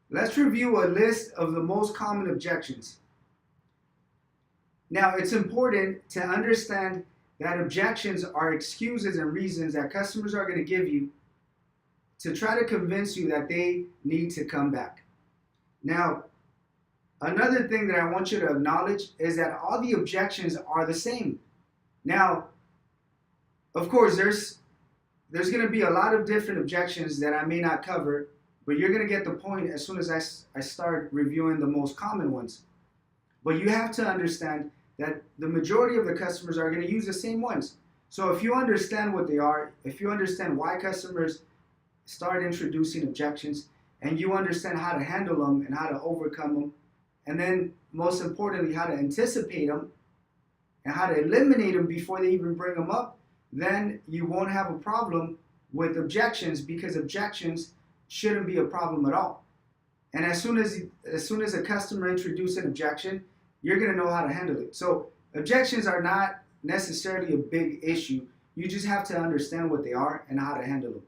Let's review a list of the most common objections. Now, it's important to understand that objections are excuses and reasons that customers are going to give you to try to convince you that they need to come back. Now, another thing that I want you to acknowledge is that all the objections are the same. Now, of course, there's going to be a lot of different objections that I may not cover, but you're going to get the point as soon as I start reviewing the most common ones. But you have to understand that the majority of the customers are going to use the same ones. So if you understand what they are, if you understand why customers start introducing objections, and you understand how to handle them and how to overcome them, and then most importantly, how to anticipate them and how to eliminate them before they even bring them up, then you won't have a problem with objections, because objections shouldn't be a problem at all. And as soon as a customer introduces an objection, you're going to know how to handle it. So objections are not necessarily a big issue. You just have to understand what they are and how to handle them.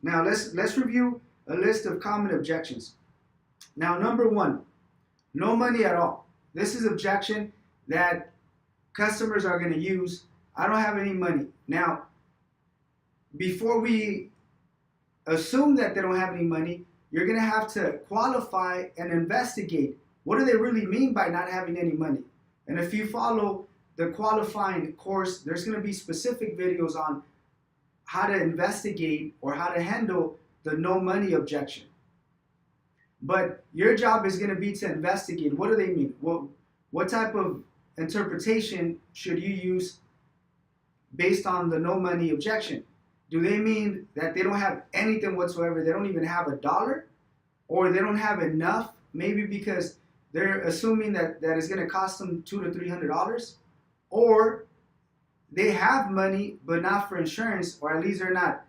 Now let's review a list of common objections. Now, number one, no money at all. This is objection that customers are going to use. I don't have any money. Now, before we assume that they don't have any money, you're going to have to qualify and investigate. What do they really mean by not having any money? And if you follow the qualifying course, there's going to be specific videos on how to investigate or how to handle the no money objection. But your job is going to be to investigate. What do they mean? What type of interpretation should you use based on the no money objection? Do they mean that they don't have anything whatsoever? They don't even have a dollar? Or they don't have enough, maybe because they're assuming that it's going to cost them $200 to $300? Or they have money, but not for insurance, or at least they're not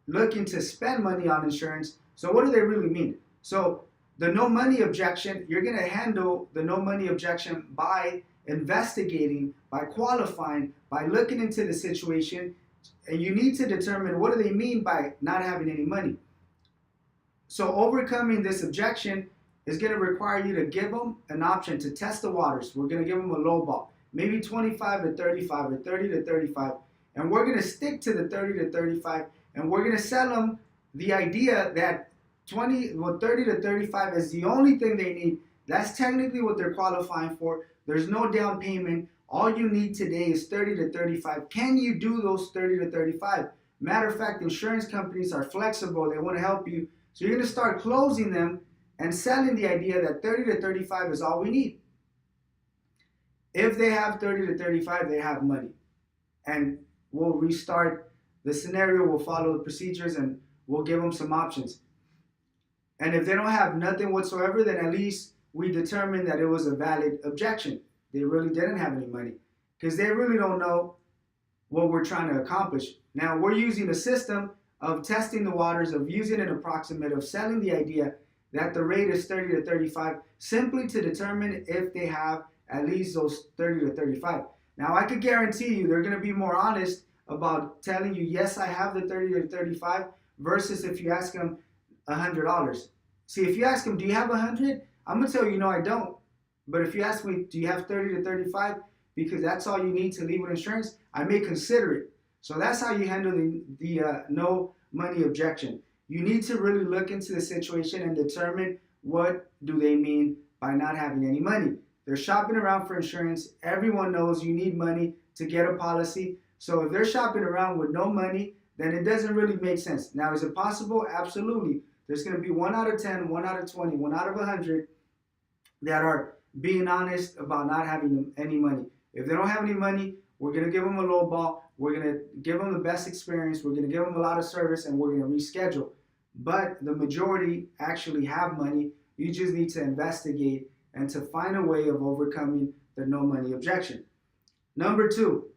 looking to spend money on insurance. So what do they really mean? So the no money objection, you're going to handle the no money objection by investigating, by qualifying, by looking into the situation, and you need to determine what do they mean by not having any money. So overcoming this objection is going to require you to give them an option to test the waters. We're going to give them a low ball, maybe 25 to 35 or 30 to 35, and we're going to stick to the 30 to 35, and we're going to sell them the idea that 30 to 35 is the only thing they need. That's technically what they're qualifying for. There's no down payment. All you need today is 30 to 35. Can you do those 30 to 35? Matter of fact, insurance companies are flexible. They want to help you. So you're going to start closing them and selling the idea that 30 to 35 is all we need. If they have 30 to 35, they have money. And we'll restart the scenario. We'll follow the procedures and we'll give them some options. And if they don't have nothing whatsoever, then at least we determined that it was a valid objection. They really didn't have any money because they really don't know what we're trying to accomplish. Now, we're using a system of testing the waters, of using an approximate, of selling the idea that the rate is 30 to 35 simply to determine if they have at least those 30 to 35. Now, I could guarantee you they're going to be more honest about telling you, yes, I have the 30 to 35, versus if you ask them $100. See, if you ask them, do you have 100? I'm going to tell you, no, I don't. But if you ask me, do you have 30 to 35? Because that's all you need to leave with insurance, I may consider it. So that's how you handle the no money objection. You need to really look into the situation and determine what do they mean by not having any money. They're shopping around for insurance. Everyone knows you need money to get a policy. So if they're shopping around with no money, then it doesn't really make sense. Now, is it possible? Absolutely. There's going to be 1 out of 10, 1 out of 20, 1 out of 100 that are being honest about not having any money. If they don't have any money, we're going to give them a low ball. We're going to give them the best experience. We're going to give them a lot of service, and we're going to reschedule. But the majority actually have money. You just need to investigate and to find a way of overcoming the no money objection. Number two,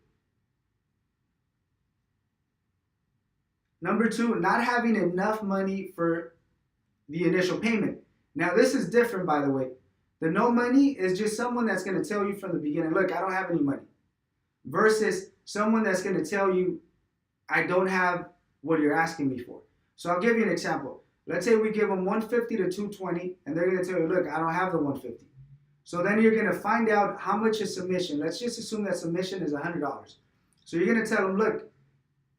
not having enough money for the initial payment. Now, this is different, by the way. The no money is just someone that's going to tell you from the beginning, look, I don't have any money. Versus someone that's going to tell you, I don't have what you're asking me for. So I'll give you an example. Let's say we give them 150 to 220, and they're going to tell you, look, I don't have the 150. So then you're going to find out how much is submission. Let's just assume that submission is $100. So you're going to tell them, look,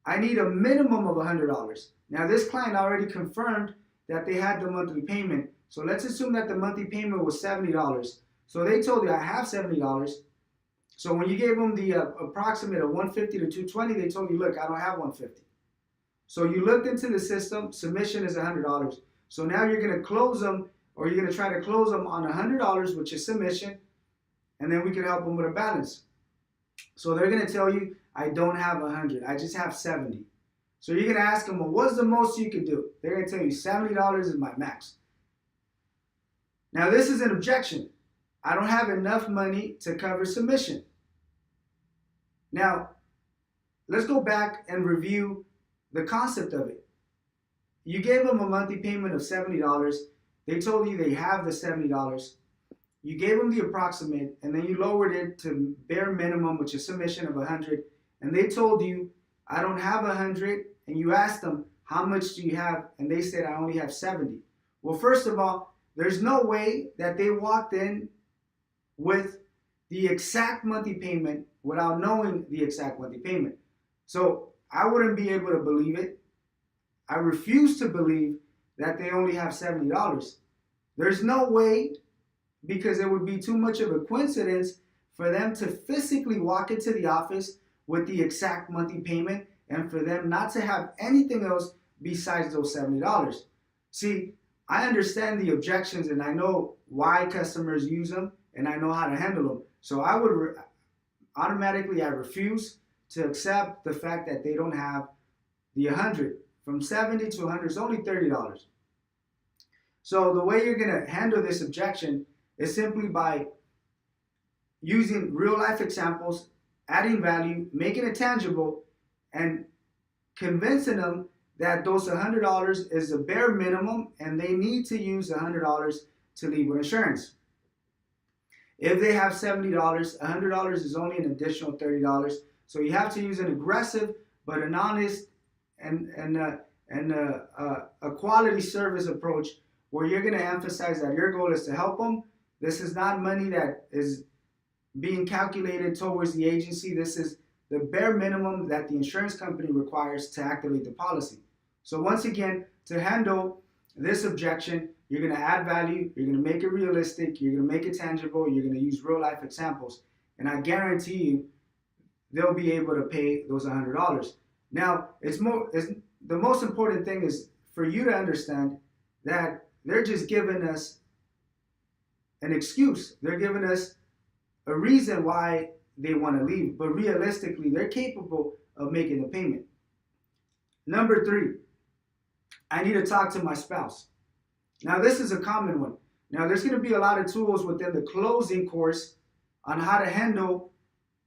I need a minimum of $100. Now this client already confirmed that they had the monthly payment. So let's assume that the monthly payment was $70. So they told you I have $70. So when you gave them the approximate of 150 to 220, they told you, look, I don't have 150. So you looked into the system, submission is $100. So now you're going to close them, or you're going to try to close them on $100, which is submission, and then we can help them with a balance. So they're going to tell you, I don't have 100, I just have 70. So you're going to ask them, well, what's the most you could do? They're going to tell you $70 is my max. Now this is an objection. I don't have enough money to cover submission. Now, let's go back and review the concept of it. You gave them a monthly payment of $70. They told you they have the $70. You gave them the approximate, and then you lowered it to bare minimum, which is submission of 100. And they told you, I don't have 100. And you asked them, how much do you have? And they said, I only have 70. Well, first of all, there's no way that they walked in with the exact monthly payment without knowing the exact monthly payment. So I wouldn't be able to believe it. I refuse to believe that they only have $70. There's no way, because it would be too much of a coincidence for them to physically walk into the office with the exact monthly payment and for them not to have anything else besides those $70. See, I understand the objections and I know why customers use them and I know how to handle them. So I would automatically, I refuse to accept the fact that they don't have the 100. From 70 to 100 is only $30. So the way you're going to handle this objection is simply by using real life examples, adding value, making it tangible, and convincing them that those $100 is the bare minimum and they need to use $100 to leave with insurance. If they have $70, $100 is only an additional $30. So you have to use an aggressive but an honest and a quality service approach where you're going to emphasize that your goal is to help them. This is not money that is being calculated towards the agency. This is the bare minimum that the insurance company requires to activate the policy. So once again, to handle this objection, you're going to add value, you're going to make it realistic, you're going to make it tangible, you're going to use real life examples, and I guarantee you they'll be able to pay those $100. Now, the most important thing is for you to understand that they're just giving us an excuse. They're giving us a reason why they want to leave, but realistically, they're capable of making the payment. Number 3, I need to talk to my spouse. Now, this is a common one. Now, there's going to be a lot of tools within the closing course on how to handle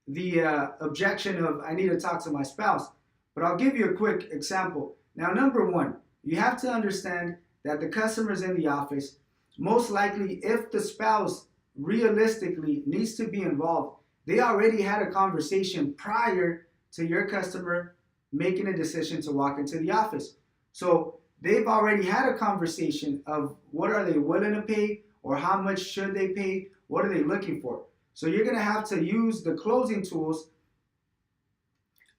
the objection of I need to talk to my spouse. But I'll give you a quick example. Now, number 1, you have to understand that the customer's in the office. Most likely, if the spouse realistically needs to be involved, they already had a conversation prior to your customer making a decision to walk into the office. So they've already had a conversation of what are they willing to pay or how much should they pay, what are they looking for. So you're going to have to use the closing tools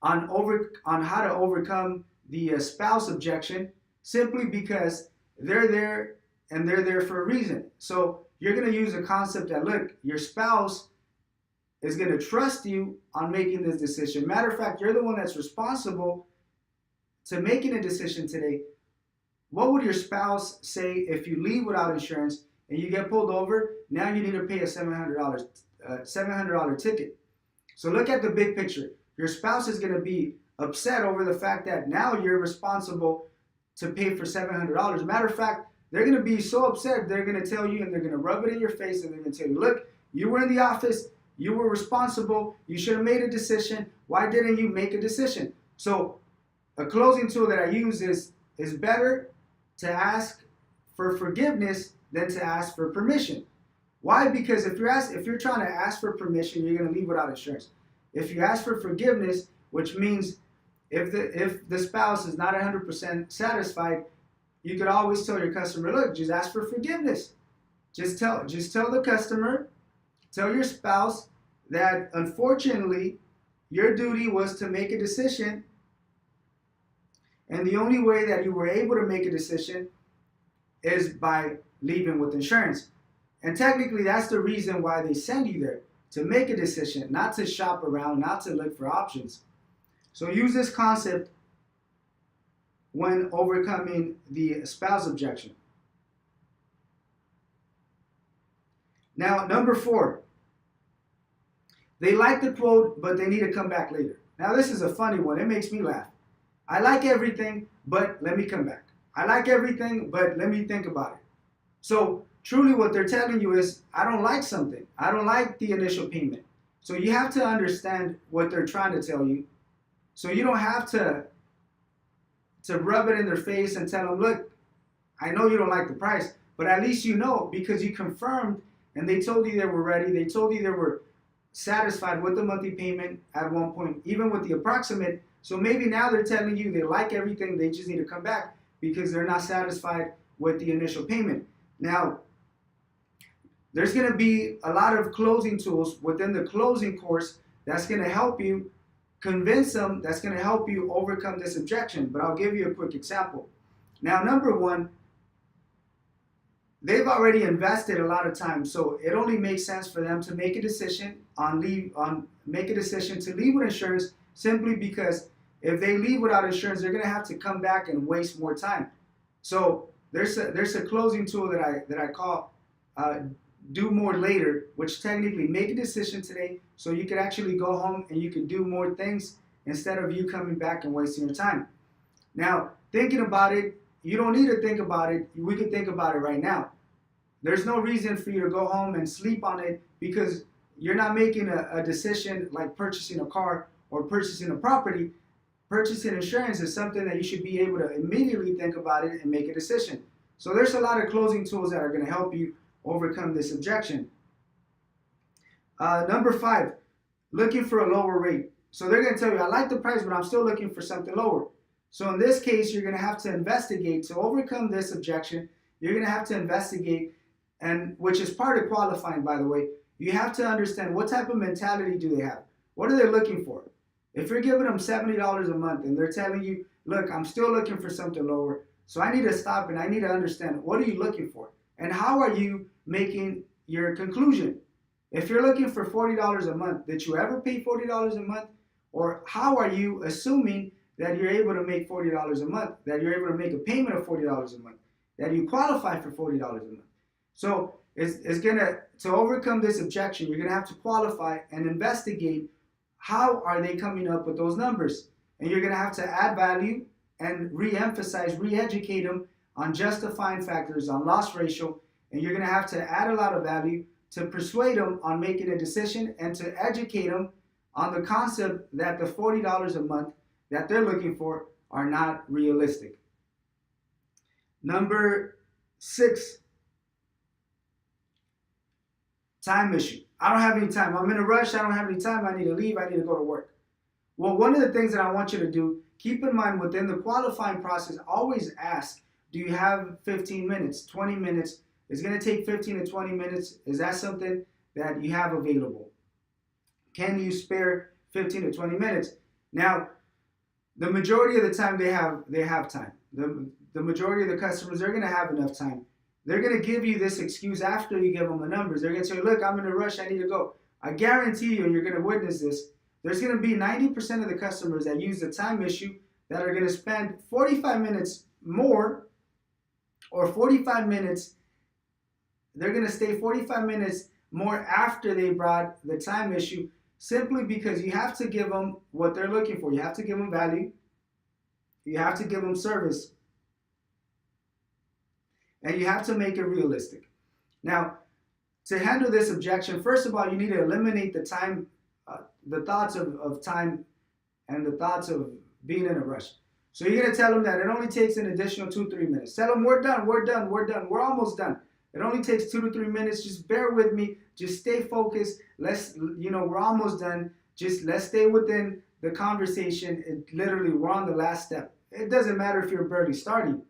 on how to overcome the spouse objection, simply because they're there and they're there for a reason. So you're going to use a concept that, look, your spouse is going to trust you on making this decision. Matter of fact, you're the one that's responsible to making a decision today. What would your spouse say if you leave without insurance and you get pulled over? Now you need to pay a $700 ticket. So look at the big picture. Your spouse is going to be upset over the fact that now you're responsible to pay for $700. Matter of fact, they're going to be so upset, they're going to tell you and they're going to rub it in your face and they're going to tell you, look, you were in the office, you were responsible, you should have made a decision. Why didn't you make a decision? So a closing tool that I use is better to ask for forgiveness than to ask for permission. Why? Because if you're trying to ask for permission, you're going to leave without insurance. If you ask for forgiveness, which means if the spouse is not 100% satisfied, you could always tell your customer, look, just ask for forgiveness. Just tell the customer, tell your spouse that unfortunately your duty was to make a decision, and the only way that you were able to make a decision is by leaving with insurance. And technically, that's the reason why they send you there, to make a decision, not to shop around, not to look for options. So use this concept when overcoming the spouse objection. Now, number 4, they like the quote, but they need to come back later. Now, this is a funny one. It makes me laugh. I like everything, but let me come back. I like everything, but let me think about it. So truly what they're telling you is, I don't like something. I don't like the initial payment. So you have to understand what they're trying to tell you. So you don't have to rub it in their face and tell them, look, I know you don't like the price, but at least you know, because you confirmed and they told you they were ready. They told you they were satisfied with the monthly payment at one point, even with the approximate. So maybe now they're telling you they like everything, they just need to come back because they're not satisfied with the initial payment. Now, there's going to be a lot of closing tools within the closing course that's going to help you convince them, that's going to help you overcome this objection. But I'll give you a quick example. Now, number 1, they've already invested a lot of time, so it only makes sense for them to make a decision to leave with insurance, simply because if they leave without insurance, they're going to have to come back and waste more time. So there's a closing tool that I call do more later, which technically make a decision today so you could actually go home and you could do more things instead of you coming back and wasting your time. Now, thinking about it, you don't need to think about it. We can think about it right now. There's no reason for you to go home and sleep on it, because you're not making a decision like purchasing a car or purchasing a property. Purchasing insurance is something that you should be able to immediately think about it and make a decision. So there's a lot of closing tools that are going to help you overcome this objection. Number 5, looking for a lower rate. So they're going to tell you, I like the price, but I'm still looking for something lower. So in this case, you're going to have to investigate. To overcome this objection, you're going to have to investigate, and which is part of qualifying, by the way. You have to understand, what type of mentality do they have? What are they looking for? If you're giving them $70 a month and they're telling you, look, I'm still looking for something lower, so I need to stop and I need to understand, what are you looking for? And how are you making your conclusion? If you're looking for $40 a month, did you ever pay $40 a month? Or how are you assuming that you're able to make $40 a month, that you're able to make a payment of $40 a month, that you qualify for $40 a month? So to overcome this objection, you're gonna have to qualify and investigate how are they coming up with those numbers. And you're gonna have to add value and re-emphasize, re-educate them on justifying factors, on loss ratio, and you're gonna have to add a lot of value to persuade them on making a decision and to educate them on the concept that the $40 a month that they're looking for are not realistic. Number 6, time issue. I don't have any time. I'm in a rush. I don't have any time. I need to leave. I need to go to work. Well, one of the things that I want you to do, keep in mind within the qualifying process, always ask, do you have 15 minutes, 20 minutes? It's going to take 15 to 20 minutes. Is that something that you have available? Can you spare 15 to 20 minutes? Now, the majority of the time they have time. The majority of the customers, they're going to have enough time. They're going to give you this excuse after you give them the numbers. They're going to say, look, I'm in a rush. I need to go. I guarantee you, and you're going to witness this, there's going to be 90% of the customers that use the time issue that are going to spend 45 minutes more, or 45 minutes, they're going to stay 45 minutes more after they brought the time issue, simply because you have to give them what they're looking for. You have to give them value. You have to give them service. And you have to make it realistic. Now, to handle this objection, first of all, you need to eliminate the time, the thoughts of time and the thoughts of being in a rush. So you're going to tell them that it only takes an additional 2-3 minutes. Tell them we're done, we're almost done. It only takes 2 to 3 minutes. Just bear with me. Just stay focused. We're almost done. Just let's stay within the conversation. Literally, we're on the last step. It doesn't matter if you're barely starting.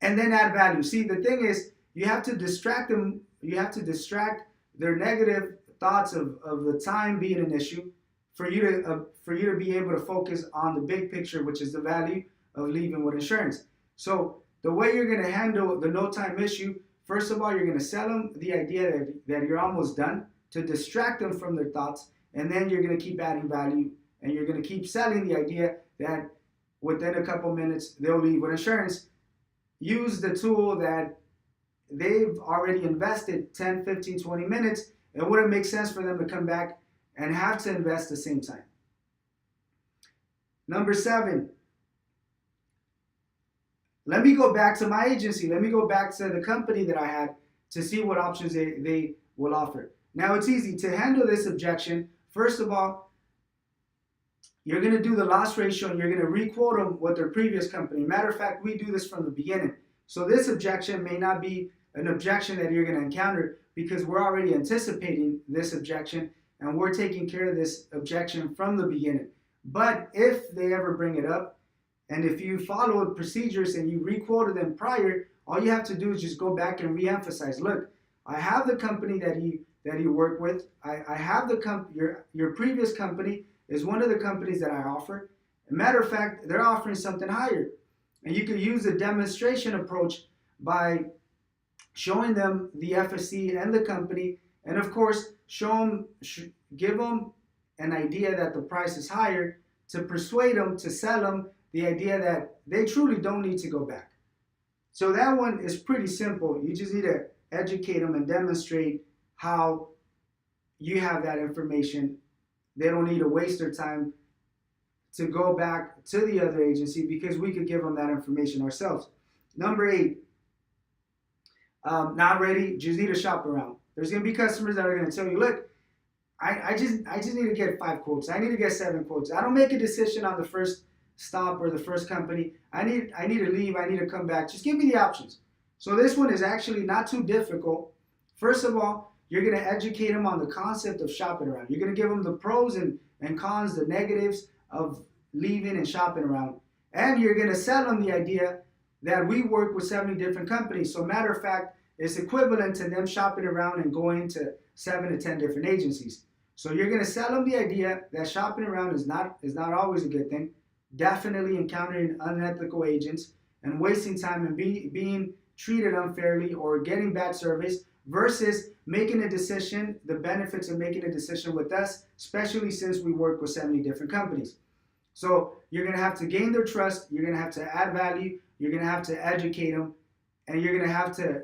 and then add value. See, the thing is, you have to distract them. You have to distract their negative thoughts of the time being an issue for you to be able to focus on the big picture, which is the value of leaving with insurance. So the way you're going to handle the no time issue, first of all, you're going to sell them the idea that you're almost done to distract them from their thoughts, and then you're going to keep adding value, and you're going to keep selling the idea that within a couple minutes they'll leave with insurance. Use the tool that they've already invested 10, 15, 20 minutes. It wouldn't make sense for them to come back and have to invest the same time. Number 7, let me go back to my agency. Let me go back to the company that I had to see what options they will offer. Now, it's easy to handle this objection. First of all, you're going to do the loss ratio and you're going to re-quote them with their previous company. Matter of fact, we do this from the beginning. So this objection may not be an objection that you're going to encounter because we're already anticipating this objection and we're taking care of this objection from the beginning. But if they ever bring it up, and if you followed procedures and you re-quoted them prior, all you have to do is just go back and re-emphasize. Look, I have the company that you work with. I have your previous company is one of the companies that I offer. As a matter of fact, they're offering something higher. And you can use a demonstration approach by showing them the FSC and the company, and of course, give them an idea that the price is higher to persuade them, to sell them the idea that they truly don't need to go back. So that one is pretty simple. You just need to educate them and demonstrate how you have that information. They don't need to waste their time to go back to the other agency because we could give them that information ourselves. Number 8, not ready, just need to shop around. There's going to be customers that are going to tell you, look, I just need to get 5 quotes. I need to get 7 quotes. I don't make a decision on the first stop or the first company. I need to leave. I need to come back. Just give me the options. So this one is actually not too difficult. First of all, you're going to educate them on the concept of shopping around. You're going to give them the pros and cons, the negatives of leaving and shopping around. And you're going to sell them the idea that we work with 70 different companies. So matter of fact, it's equivalent to them shopping around and going to 7 to 10 different agencies. So you're going to sell them the idea that shopping around is not always a good thing. Definitely encountering unethical agents and wasting time and being treated unfairly or getting bad service versus making a decision, the benefits of making a decision with us, especially since we work with 70 different companies. So you're going to have to gain their trust. You're going to have to add value. You're going to have to educate them. And you're going to have to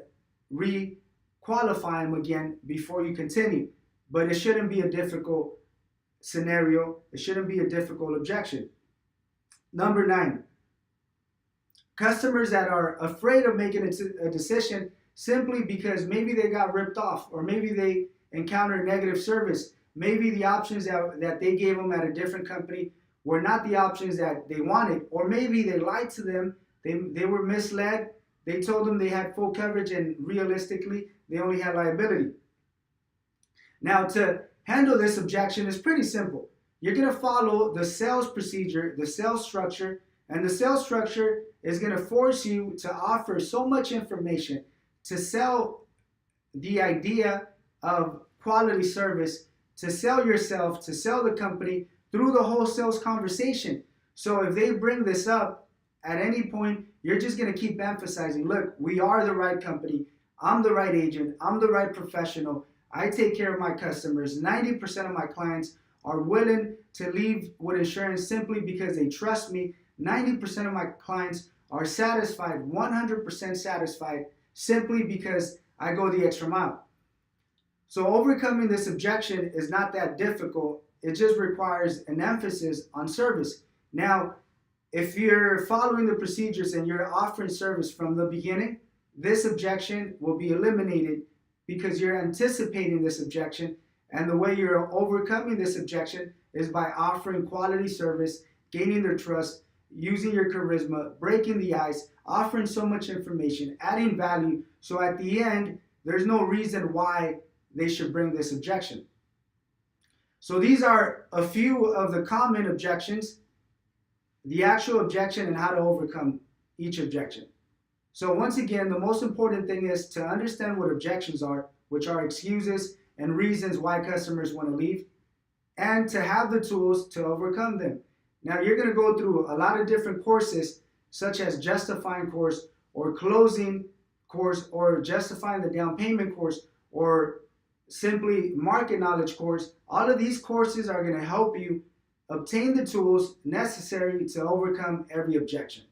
re-qualify them again before you continue. But it shouldn't be a difficult scenario. It shouldn't be a difficult objection. Number 9, customers that are afraid of making a decision simply because maybe they got ripped off or maybe they encountered negative service. Maybe the options that they gave them at a different company were not the options that they wanted, or maybe they lied to them. They were misled. They told them they had full coverage and realistically they only had liability. Now, to handle this objection is pretty simple. You're going to follow the sales procedure, the sales structure, and the sales structure is going to force you to offer so much information to sell the idea of quality service, to sell yourself, to sell the company through the whole sales conversation. So if they bring this up at any point, you're just going to keep emphasizing, look, we are the right company. I'm the right agent. I'm the right professional. I take care of my customers. 90% of my clients are willing to leave with insurance simply because they trust me. 90% of my clients are satisfied, 100% satisfied, simply because I go the extra mile. So overcoming this objection is not that difficult. It just requires an emphasis on service. Now, if you're following the procedures and you're offering service from the beginning, this objection will be eliminated because you're anticipating this objection. And the way you're overcoming this objection is by offering quality service, gaining their trust, using your charisma, breaking the ice, offering so much information, adding value. So at the end, there's no reason why they should bring this objection. So these are a few of the common objections, the actual objection, and how to overcome each objection. So once again, the most important thing is to understand what objections are, which are excuses and reasons why customers want to leave, and to have the tools to overcome them. Now you're going to go through a lot of different courses, such as justifying course or closing course or justifying the down payment course or simply market knowledge course. All of these courses are going to help you obtain the tools necessary to overcome every objection.